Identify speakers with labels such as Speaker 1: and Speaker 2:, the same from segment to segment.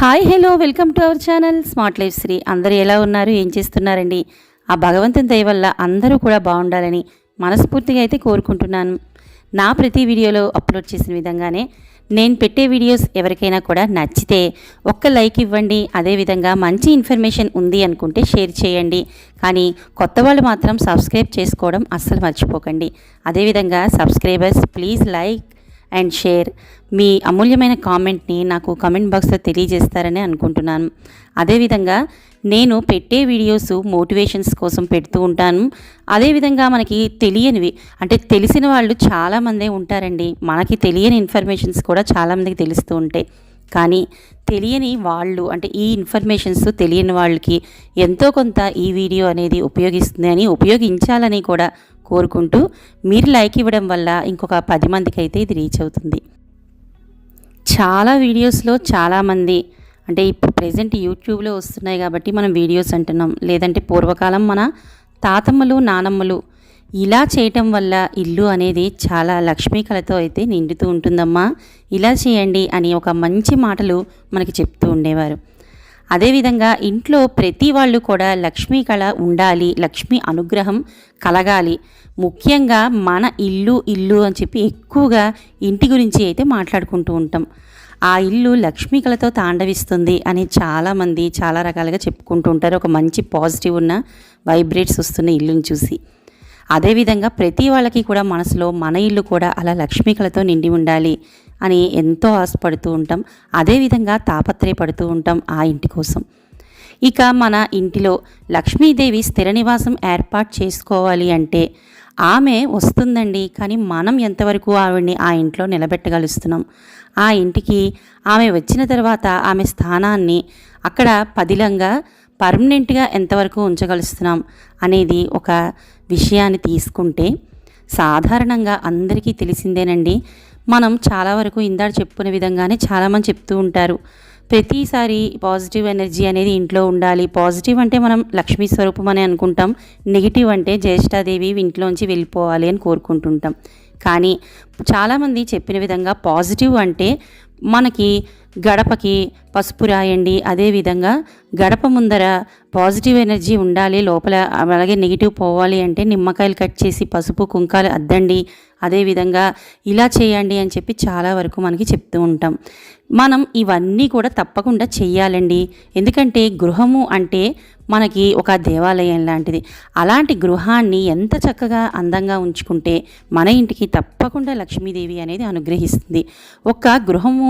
Speaker 1: Hi hello welcome to our channel smart life Sri. అందరూ ఎలా ఉన్నారు, ఏం చేస్తున్నారండి? ఆ భగవంతుని దయ వల్ల అందరూ కూడా బాగుండాలని మనస్ఫూర్తిగా అయితే కోరుకుంటున్నాను. నా ప్రతి వీడియోలో అప్లోడ్ చేసిన విధంగానే నేను పెట్టే వీడియోస్ ఎవరికైనా కూడా నచ్చితే ఒక్క లైక్ ఇవ్వండి. అదేవిధంగా మంచి ఇన్ఫర్మేషన్ ఉంది అనుకుంటే షేర్ చేయండి. కానీ కొత్త వాళ్ళు మాత్రం సబ్స్క్రైబ్ చేసుకోవడం అస్సలు మర్చిపోకండి. అదేవిధంగా subscribers please like and share. మీ అమూల్యమైన కామెంట్ని నాకు కామెంట్ బాక్స్లో తెలియజేస్తారని అనుకుంటున్నాను. అదేవిధంగా నేను పెట్టే వీడియోస్ మోటివేషన్స్ కోసం పెడుతూ ఉంటాను. అదేవిధంగా మనకి తెలియనివి అంటే తెలిసిన వాళ్ళు చాలామందే ఉంటారండి. మనకి తెలియని ఇన్ఫర్మేషన్స్ కూడా చాలామందికి తెలుస్తూ ఉంటాయి. కానీ తెలియని వాళ్ళు అంటే ఈ ఇన్ఫర్మేషన్స్ తెలియని వాళ్ళకి ఎంతో కొంత ఈ వీడియో అనేది ఉపయోగించాలని కూడా కోరుకుంటూ మీరు లైక్ ఇవ్వడం వల్ల ఇంకొక 10 మందికి అయితే ఇది రీచ్ అవుతుంది. చాలా వీడియోస్లో చాలామంది అంటే ఇప్పుడు ప్రెజెంట్ యూట్యూబ్లో వస్తున్నాయి కాబట్టి మనం వీడియోస్ అంటున్నాం. లేదంటే పూర్వకాలం మన తాతమ్మలు నానమ్మలు ఇలా చేయటం వల్ల ఇల్లు అనేది చాలా లక్ష్మీ కళతో అయితే నిండుతూ ఉంటుందమ్మా, ఇలా చేయండి అని ఒక మంచి మాటలు మనకి చెప్తూ ఉండేవారు. అదేవిధంగా ఇంట్లో ప్రతి వాళ్ళు కూడా లక్ష్మీ కళ ఉండాలి, లక్ష్మీ అనుగ్రహం కలగాలి. ముఖ్యంగా మన ఇల్లు అని చెప్పి ఎక్కువగా ఇంటి గురించి అయితే మాట్లాడుకుంటూ ఉంటాం. ఆ ఇల్లు లక్ష్మీ కళతో తాండవిస్తుంది అని చాలామంది చాలా రకాలుగా చెప్పుకుంటూ ఉంటారు. ఒక మంచి పాజిటివ్ ఉన్న వైబ్రేట్స్ వస్తున్న ఇల్లుని చూసి. అదేవిధంగా ప్రతి వాళ్ళకి కూడా మనసులో మన ఇల్లు కూడా అలా లక్ష్మీ కళతో నిండి ఉండాలి అని ఎంతో ఆశపడుతూ ఉంటాం. అదేవిధంగా తాపత్రయపడుతూ ఉంటాం ఆ ఇంటి కోసం. ఇక మన ఇంటిలో లక్ష్మీదేవి స్థిర నివాసం ఏర్పాటు చేసుకోవాలి అంటే ఆమె వస్తుందండి. కానీ మనం ఎంతవరకు ఆవిడ్ని ఆ ఇంట్లో నిలబెట్టగలుస్తున్నాం, ఆ ఇంటికి ఆమె వచ్చిన తర్వాత ఆమె స్థానాన్ని అక్కడ పదిలంగా పర్మనెంట్గా ఎంతవరకు ఉంచగలుస్తున్నాం అనేది ఒక విషయాన్ని తీసుకుంటే సాధారణంగా అందరికీ తెలిసిందేనండి. మనం చాలా వరకు ఇందాక చెప్పుకునే విధంగానే చాలామంది చెప్తూ ఉంటారు, ప్రతిసారి పాజిటివ్ ఎనర్జీ అనేది ఇంట్లో ఉండాలి. పాజిటివ్ అంటే మనం లక్ష్మీ స్వరూపం అని అనుకుంటాం, నెగిటివ్ అంటే జ్యేష్ఠాదేవి ఇంట్లోంచి వెళ్ళిపోవాలి అని కోరుకుంటుంటాం. కానీ చాలామంది చెప్పిన విధంగా పాజిటివ్ అంటే మనకి గడపకి పసుపు రాయండి, అదేవిధంగా గడప ముందర పాజిటివ్ ఎనర్జీ ఉండాలి లోపల, అలాగే నెగిటివ్ పోవాలి అంటే నిమ్మకాయలు కట్ చేసి పసుపు కుంకాలు అద్దండి, అదేవిధంగా ఇలా చేయండి అని చెప్పి చాలా వరకు మనకి చెప్తూ ఉంటాం. మనం ఇవన్నీ కూడా తప్పకుండా చెయ్యాలండి. ఎందుకంటే గృహము అంటే మనకి ఒక దేవాలయం లాంటిది. అలాంటి గృహాన్ని ఎంత చక్కగా అందంగా ఉంచుకుంటే మన ఇంటికి తప్పకుండా లక్ష్మీదేవి అనేది అనుగ్రహిస్తుంది. ఒక గృహము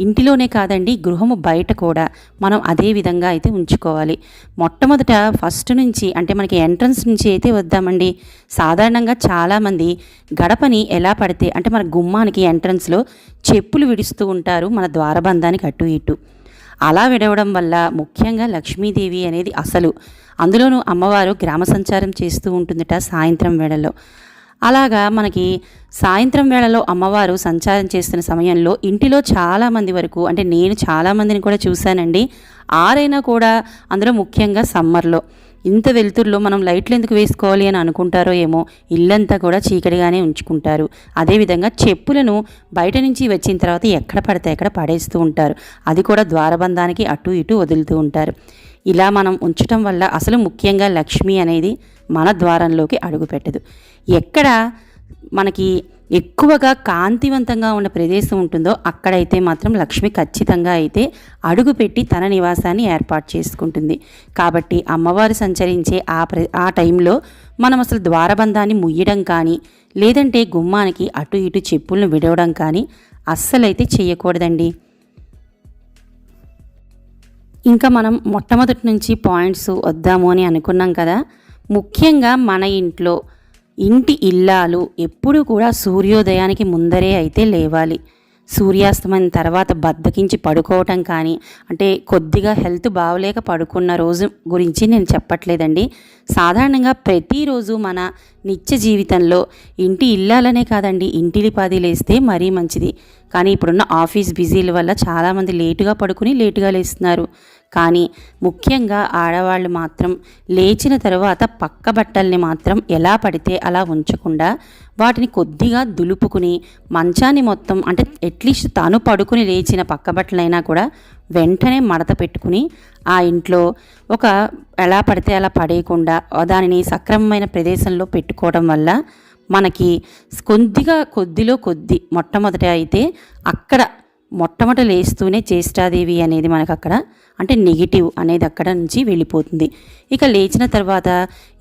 Speaker 1: ఇంటిలోనే కాదండి, గృహము బయట కూడా మనం అదే విధంగా అయితే ఉంచుకోవాలి. మొట్టమొదట ఫస్ట్ నుంచి అంటే మనకి ఎంట్రన్స్ నుంచి అయితే వద్దామండి. సాధారణంగా చాలామంది గడపని ఎలా పడితే అంటే మన గుమ్మానికి ఎంట్రన్స్లో చెప్పులు విడుస్తూ ఉంటారు మన ద్వారబంధానికి అటు ఇటు. అలా విడవడం వల్ల ముఖ్యంగా లక్ష్మీదేవి అనేది అసలు అందులోనూ అమ్మవారు గ్రామ సంచారం చేస్తూ ఉంటుందట సాయంత్రం వేళల్లో. అలాగా మనకి సాయంత్రం వేళలో అమ్మవారు సంచారం చేస్తున్న సమయంలో ఇంటిలో చాలామంది వరకు అంటే నేను చాలామందిని కూడా చూశానండి. ఆరైనా కూడా అందులో ముఖ్యంగా సమ్మర్లో ఇంత వెలుతురులో మనం లైట్లు ఎందుకు వేసుకోవాలి అని అనుకుంటారో ఏమో, ఇల్లంతా కూడా చీకటిగానే ఉంచుకుంటారు. అదేవిధంగా చెప్పులను బయట నుంచి వచ్చిన తర్వాత ఎక్కడ పడితే ఎక్కడ పడేస్తూ ఉంటారు. అది కూడా ద్వారబంధానికి అటు ఇటు వదులుతూ ఉంటారు. ఇలా మనం ఉంచటం వల్ల అసలు ముఖ్యంగా లక్ష్మి అనేది మన ద్వారంలోకి అడుగుపెట్టదు. ఎక్కడ మనకి ఎక్కువగా కాంతివంతంగా ఉన్న ప్రదేశం ఉంటుందో అక్కడైతే మాత్రం లక్ష్మి ఖచ్చితంగా అయితే అడుగుపెట్టి తన నివాసాన్ని ఏర్పాటు చేసుకుంటుంది. కాబట్టి అమ్మవారు సంచరించే ఆ టైంలో మనం అసలు ద్వారబంధాన్ని ముయ్యడం కానీ లేదంటే గుమ్మానికి అటు ఇటు చెప్పులను విడవడం కానీ అస్సలైతే చేయకూడదండి. ఇంకా మనం మొట్టమొదటి నుంచి పాయింట్స్ వద్దాము అని అనుకున్నాం కదా. ముఖ్యంగా మన ఇంట్లో ఇంటి ఇల్లాలు ఎప్పుడూ కూడా సూర్యోదయానికి ముందరే అయితే లేవాలి. సూర్యాస్తమయం తర్వాత బద్దకించి పడుకోవటం కానీ అంటే కొద్దిగా హెల్త్ బాగలేక పడుకున్న రోజు గురించి నేను చెప్పట్లేదండి. సాధారణంగా ప్రతిరోజు మన నిత్య జీవితంలో ఇంటి ఇల్లాలనే కాదండి, ఇంటిలిపాది లేస్తే మరీ మంచిది. కానీ ఇప్పుడున్న ఆఫీస్ బిజీల వల్ల చాలామంది లేటుగా పడుకుని లేటుగా లేస్తున్నారు. కానీ ముఖ్యంగా ఆడవాళ్ళు మాత్రం లేచిన తర్వాత పక్క బట్టల్ని మాత్రం ఎలా పడితే అలా ఉంచకుండా వాటిని కొద్దిగా దులుపుకుని మంచాన్ని మొత్తం అంటే అట్లీస్ట్ తాను పడుకుని లేచిన పక్క బట్టలైనా కూడా వెంటనే మడత పెట్టుకుని ఆ ఇంట్లో ఒక ఎలా పడితే అలా పడేయకుండా దానిని సక్రమమైన ప్రదేశంలో పెట్టుకోవడం వల్ల మనకి కొద్దిలో కొద్ది మొట్టమొదట అయితే అక్కడ మొట్టమొదట లేస్తూనే జ్యేష్ఠాదేవి అనేది మనకు అక్కడ అంటే నెగిటివ్ అనేది అక్కడ నుంచి వెళ్ళిపోతుంది. ఇక లేచిన తర్వాత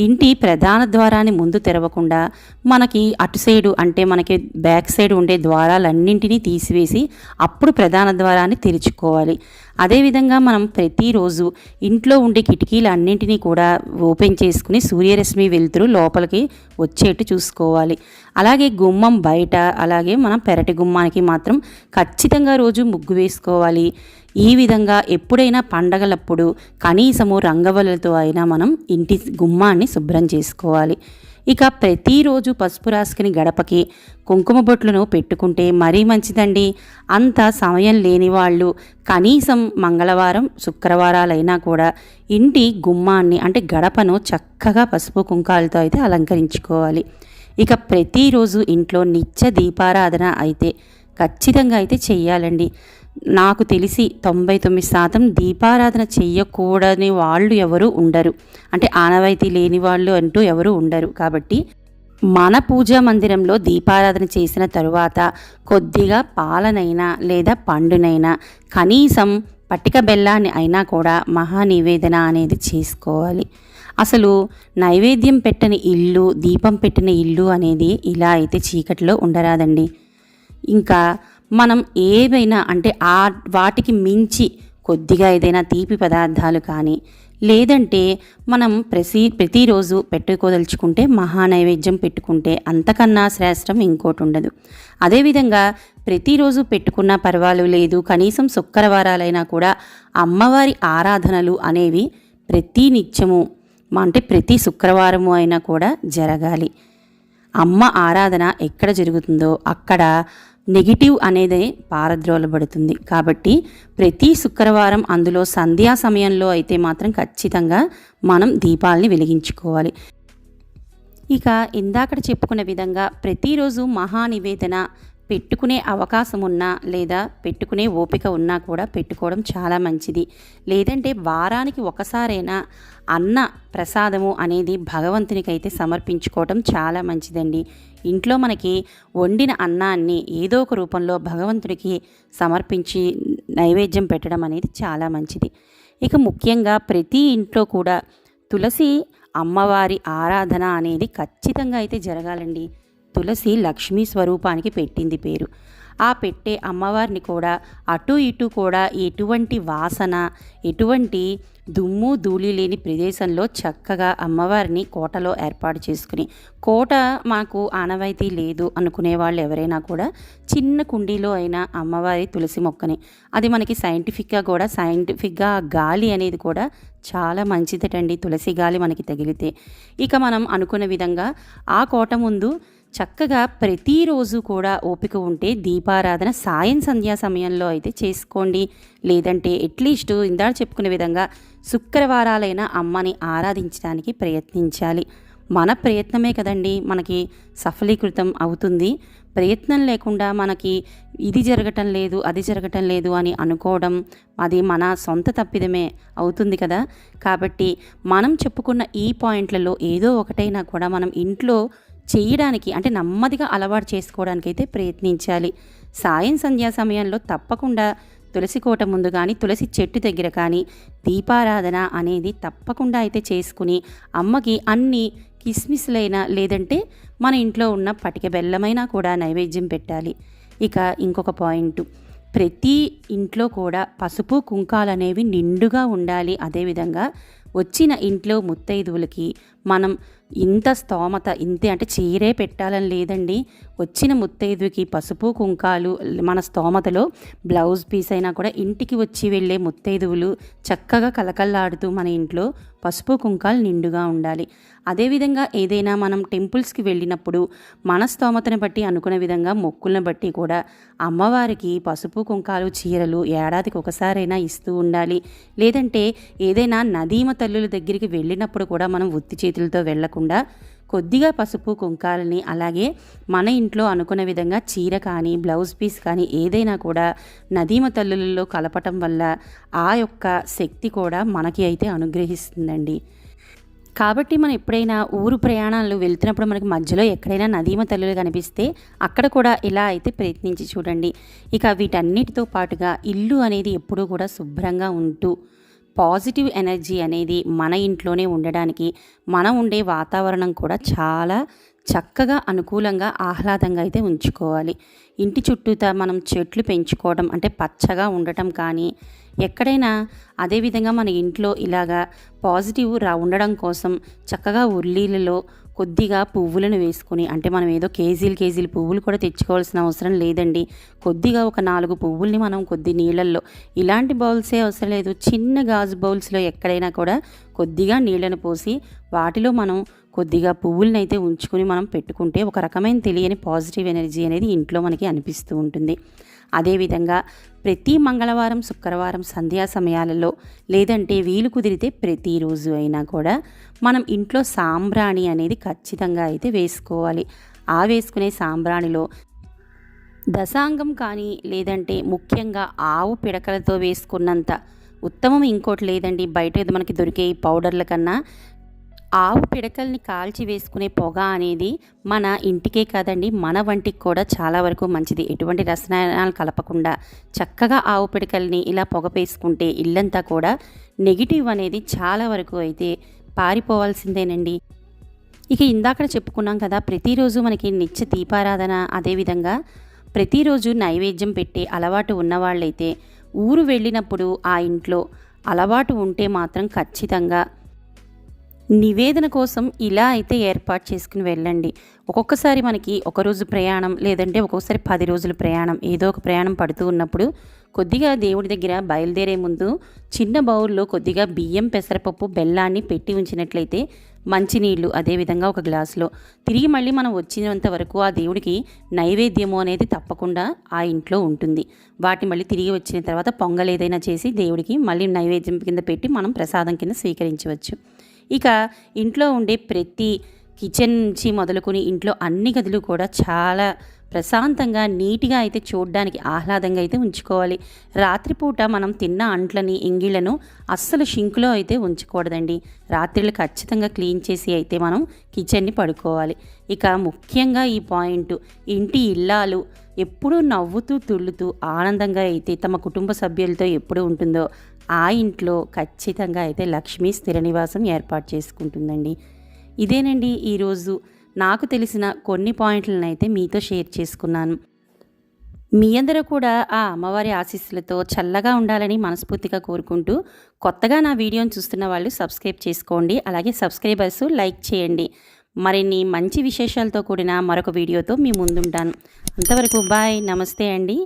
Speaker 1: ఇంటి ప్రధాన ద్వారాన్ని ముందు తెరవకుండా మనకి అటు సైడు అంటే మనకి బ్యాక్ సైడ్ ఉండే ద్వారాలన్నింటినీ తీసివేసి అప్పుడు ప్రధాన ద్వారాన్ని తెరుచుకోవాలి. అదేవిధంగా మనం ప్రతిరోజు ఇంట్లో ఉండే కిటికీలన్నింటినీ కూడా ఓపెన్ చేసుకుని సూర్యరశ్మి వెలుతురు లోపలికి వచ్చేట్టు చూసుకోవాలి. అలాగే గుమ్మం బయట అలాగే మనం పెరటి గుమ్మానికి మాత్రం ఖచ్చితంగా రోజు ముగ్గు వేసుకోవాలి. ఈ విధంగా ఎప్పుడైనా పండగలప్పుడు కనీసము రంగవల్లులతో అయినా మనం ఇంటి గుమ్మాన్ని శుభ్రం చేసుకోవాలి. ఇక ప్రతిరోజు పసుపు రాసుకుని గడపకి కుంకుమ బొట్లను పెట్టుకుంటే మరీ మంచిదండి. అంత సమయం లేని వాళ్ళు కనీసం మంగళవారం శుక్రవారాలైనా కూడా ఇంటి గుమ్మాన్ని అంటే గడపను చక్కగా పసుపు కుంకాలతో అయితే అలంకరించుకోవాలి. ఇక ప్రతిరోజు ఇంట్లో నిత్య దీపారాధన అయితే ఖచ్చితంగా అయితే చెయ్యాలండి. నాకు తెలిసి 99% దీపారాధన చెయ్యకూడని వాళ్ళు ఎవరు ఉండరు, అంటే ఆనవాయితీ లేని వాళ్ళు అంటూ ఎవరు ఉండరు. కాబట్టి మన పూజా మందిరంలో దీపారాధన చేసిన తరువాత కొద్దిగా పాలనైనా లేదా పండునైనా కనీసం పట్టిక బెల్లాన్ని అయినా కూడా మహానివేదన అనేది చేసుకోవాలి. అసలు నైవేద్యం పెట్టని ఇల్లు, దీపం పెట్టిన ఇల్లు అనేది ఇలా అయితే చీకటిలో ఉండరాదండి. ఇంకా మనం ఏవైనా అంటే వాటికి మించి కొద్దిగా ఏదైనా తీపి పదార్థాలు కానీ లేదంటే మనం ప్రతిరోజు పెట్టుకోదలుచుకుంటే మహానైవేద్యం పెట్టుకుంటే అంతకన్నా శ్రేష్టం ఇంకోటి ఉండదు. అదేవిధంగా ప్రతిరోజు పెట్టుకున్నా పర్వాలేదు, కనీసం శుక్రవారాలైనా కూడా అమ్మవారి ఆరాధనలు అనేవి ప్రతి నిత్యము అంటే ప్రతి శుక్రవారము అయినా కూడా జరగాలి. అమ్మ ఆరాధన ఎక్కడ జరుగుతుందో అక్కడ నెగిటివ్ అనేది పారద్రోలబడుతుంది. కాబట్టి ప్రతి శుక్రవారం అందులో సంధ్యా సమయంలో అయితే మాత్రం ఖచ్చితంగా మనం దీపాలని వెలిగించుకోవాలి. ఇక ఇందాకడ చెప్పుకున్న విధంగా ప్రతిరోజు మహానివేదన పెట్టుకునే అవకాశం ఉన్నా లేదా పెట్టుకునే ఓపిక ఉన్నా కూడా పెట్టుకోవడం చాలా మంచిది. లేదంటే వారానికి ఒకసారైనా అన్న ప్రసాదము అనేది భగవంతునికి అయితే సమర్పించుకోవడం చాలా మంచిదండి. ఇంట్లో మనకి వండిన అన్నాన్ని ఏదో ఒక రూపంలో భగవంతుడికి సమర్పించి నైవేద్యం పెట్టడం అనేది చాలా మంచిది. ఇక ముఖ్యంగా ప్రతి ఇంట్లో కూడా తులసి అమ్మవారి ఆరాధన అనేది ఖచ్చితంగా అయితే జరగాలండి. తులసి లక్ష్మీ స్వరూపానికి పెట్టింది పేరు. ఆ పెట్టే అమ్మవారిని కూడా అటు ఇటు కూడా ఎటువంటి వాసన ఎటువంటి దుమ్ము ధూళి లేని ప్రదేశంలో చక్కగా అమ్మవారిని కోటలో ఏర్పాటు చేసుకుని, కోట మాకు ఆనవాయితీ లేదు అనుకునే వాళ్ళు ఎవరైనా కూడా చిన్న కుండీలో అయినా అమ్మవారి తులసి మొక్కని, అది మనకి సైంటిఫిక్గా గాలి అనేది కూడా చాలా మంచిదటండి. తులసి గాలి మనకి తగిలితే ఇక మనం అనుకున్న విధంగా ఆ కోట ముందు చక్కగా ప్రతిరోజు కూడా ఓపిక ఉంటే దీపారాధన సాయం సంధ్యా సమయంలో అయితే చేసుకోండి. లేదంటే అట్లీస్ట్ ఇందాక చెప్పుకునే విధంగా శుక్రవారాలైనా అమ్మని ఆరాధించడానికి ప్రయత్నించాలి. మన ప్రయత్నమే కదండి మనకి సఫలీకృతం అవుతుంది. ప్రయత్నం లేకుండా మనకి ఇది జరగటం లేదు అది జరగటం లేదు అని అనుకోవడం అది మన సొంత తప్పిదమే అవుతుంది కదా. కాబట్టి మనం చెప్పుకున్న ఈ పాయింట్లలో ఏదో ఒకటైనా కూడా మనం ఇంట్లో చేయడానికి అంటే నెమ్మదిగా అలవాటు చేసుకోవడానికి అయితే ప్రయత్నించాలి. సాయం సంధ్యా సమయంలో తప్పకుండా తులసి కోట ముందు కానీ తులసి చెట్టు దగ్గర కానీ దీపారాధన అనేది తప్పకుండా అయితే చేసుకుని అమ్మకి అన్ని కిస్మిస్లైనా లేదంటే మన ఇంట్లో ఉన్న పటిక బెల్లమైనా కూడా నైవేద్యం పెట్టాలి. ఇక ఇంకొక పాయింట్, ప్రతి ఇంట్లో కూడా పసుపు కుంకాలు అనేవి నిండుగా ఉండాలి. అదేవిధంగా వచ్చిన ఇంట్లో ముత్తైదువులకి మనం ఇంత స్తోమత ఇంతే అంటే చీరే పెట్టాలని లేదండి. వచ్చిన ముత్తైదువుకి పసుపు కుంకాలు మన స్తోమతలో బ్లౌజ్ పీస్ అయినా కూడా ఇంటికి వచ్చి వెళ్ళే ముత్తైదువులు చక్కగా కలకల్లాడుతూ మన ఇంట్లో పసుపు కుంకాలు నిండుగా ఉండాలి. అదేవిధంగా ఏదైనా మనం టెంపుల్స్కి వెళ్ళినప్పుడు మన స్తోమతను బట్టి అనుకునే విధంగా మొక్కులను బట్టి కూడా అమ్మవారికి పసుపు కుంకాలు చీరలు ఏడాదికి ఒకసారైనా ఇస్తూ ఉండాలి. లేదంటే ఏదైనా నదీమ తల్లుల దగ్గరికి వెళ్ళినప్పుడు కూడా మనం ఉత్తి చేతులతో వెళ్ళకుండా కొద్దిగా పసుపు కుంకాలని అలాగే మన ఇంట్లో అనుకున్న విధంగా చీర కానీ బ్లౌజ్ పీస్ కానీ ఏదైనా కూడా నదీమ తల్లులలో కలపటం వల్ల ఆ యొక్క శక్తి కూడా మనకి అయితే అనుగ్రహిస్తుందండి. కాబట్టి మనం ఎప్పుడైనా ఊరు ప్రయాణాలు వెళ్తున్నప్పుడు మనకి మధ్యలో ఎక్కడైనా నదీమ తల్లులు కనిపిస్తే అక్కడ కూడా ఇలా అయితే ప్రయత్నించి చూడండి. ఇక వీటన్నిటితో పాటుగా ఇల్లు అనేది ఎప్పుడూ కూడా శుభ్రంగా ఉంటూ పాజిటివ్ ఎనర్జీ అనేది మన ఇంట్లోనే ఉండడానికి మనం ఉండే వాతావరణం కూడా చాలా చక్కగా అనుకూలంగా ఆహ్లాదంగా అయితే ఉంచుకోవాలి. ఇంటి చుట్టూతా మనం చెట్లు పెంచుకోవడం అంటే పచ్చగా ఉండటం కానీ ఎక్కడైనా అదేవిధంగా మన ఇంట్లో ఇలాగా పాజిటివ్ ఉండడం కోసం చక్కగా ఉర్లీలలో కొద్దిగా పువ్వులను వేసుకొని అంటే మనం ఏదో కేజీలు పువ్వులు కూడా తెచ్చుకోవాల్సిన అవసరం లేదండి. కొద్దిగా ఒక 4 పువ్వుల్ని మనం కొద్ది నీళ్ళల్లో ఇలాంటి బౌల్సే అవసరం లేదు, చిన్న గాజు బౌల్స్లో ఎక్కడైనా కూడా కొద్దిగా నీళ్ళను పోసి వాటిలో మనం కొద్దిగా పువ్వులను అయితే ఉంచుకొని మనం పెట్టుకుంటే ఒక రకమైన తెలియని పాజిటివ్ ఎనర్జీ అనేది ఇంట్లో మనకి అనిపిస్తూ ఉంటుంది. అదేవిధంగా ప్రతి మంగళవారం శుక్రవారం సంధ్యా సమయాలలో లేదంటే వీలు కుదిరితే ప్రతిరోజు అయినా కూడా మనం ఇంట్లో సాంబ్రాణి అనేది ఖచ్చితంగా అయితే వేసుకోవాలి. ఆ వేసుకునే సాంబ్రాణిలో దశాంగం కానీ లేదంటే ముఖ్యంగా ఆవు పిడకలతో వేసుకున్నంత ఉత్తమం ఇంకోటి లేదండి. బయట మనకి దొరికే పౌడర్ల కన్నా ఆవు పిడకల్ని కాల్చి వేసుకునే పొగ అనేది మన ఇంటికే కాదండి మన వంటికి కూడా చాలా వరకు మంచిది. ఎటువంటి రసాయనాలు కలపకుండా చక్కగా ఆవు పిడకల్ని ఇలా పొగ వేసుకుంటే ఇల్లంతా కూడా నెగిటివ్ అనేది చాలా వరకు అయితే పారిపోవాల్సిందేనండి. ఇక ఇందాక చెప్పుకున్నాం కదా, ప్రతిరోజు మనకి నిత్య దీపారాధన అదేవిధంగా ప్రతిరోజు నైవేద్యం పెట్టే అలవాటు ఉన్నవాళ్ళైతే ఊరు వెళ్ళినప్పుడు ఆ ఇంట్లో అలవాటు ఉంటే మాత్రం ఖచ్చితంగా నివేదన కోసం ఇలా అయితే ఏర్పాటు చేసుకుని వెళ్ళండి. ఒక్కొక్కసారి మనకి ఒకరోజు ప్రయాణం లేదంటే ఒక్కొక్కసారి 10 రోజుల ప్రయాణం ఏదో ఒక ప్రయాణం పడుతూ ఉన్నప్పుడు కొద్దిగా దేవుడి దగ్గర బయలుదేరే ముందు చిన్న బౌల్లో కొద్దిగా బియ్యం పెసరపప్పు బెల్లాన్ని పెట్టి ఉంచినట్లయితే మంచినీళ్ళు అదేవిధంగా ఒక గ్లాసులో తిరిగి మళ్ళీ మనం వచ్చినంత వరకు ఆ దేవుడికి నైవేద్యము అనేది తప్పకుండా ఆ ఇంట్లో ఉంటుంది. వాటిని మళ్ళీ తిరిగి వచ్చిన తర్వాత పొంగల్ ఏదైనా చేసి దేవుడికి మళ్ళీ నైవేద్యం కింద పెట్టి మనం ప్రసాదం కింద స్వీకరించవచ్చు. ఇక ఇంట్లో ఉండే ప్రతి కిచెన్ నుంచి మొదలుకొని ఇంట్లో అన్ని గదులు కూడా చాలా ప్రశాంతంగా నీట్గా అయితే చూడడానికి ఆహ్లాదంగా అయితే ఉంచుకోవాలి. రాత్రిపూట మనం తిన్న అంట్లని ఎంగిళ్లను అస్సలు షింకులో అయితే ఉంచకూడదండి. రాత్రిళ్ళు ఖచ్చితంగా క్లీన్ చేసి అయితే మనం కిచెన్ని పడుకోవాలి. ఇక ముఖ్యంగా ఈ పాయింట్, ఇంటి ఇల్లాలు ఎప్పుడూ నవ్వుతూ తుళ్ళుతూ ఆనందంగా అయితే తమ కుటుంబ సభ్యులతో ఎప్పుడు ఉంటుందో ఆ ఇంట్లో ఖచ్చితంగా అయితే లక్ష్మీ స్థిర నివాసం ఏర్పాటు చేసుకుంటుందండి. ఇదేనండి ఈరోజు నాకు తెలిసిన కొన్ని పాయింట్లను అయితే మీతో షేర్ చేసుకున్నాను. మీ అందరూ కూడా ఆ అమ్మవారి ఆశీస్సులతో చల్లగా ఉండాలని మనస్ఫూర్తిగా కోరుకుంటూ కొత్తగా నా వీడియోని చూస్తున్న వాళ్ళు సబ్స్క్రైబ్ చేసుకోండి. అలాగే సబ్స్క్రైబర్స్ లైక్ చేయండి. మరిన్ని మంచి విశేషాలతో కూడిన మరొక వీడియోతో మీ ముందుంటాను. అంతవరకు బాయ్, నమస్తే అండి.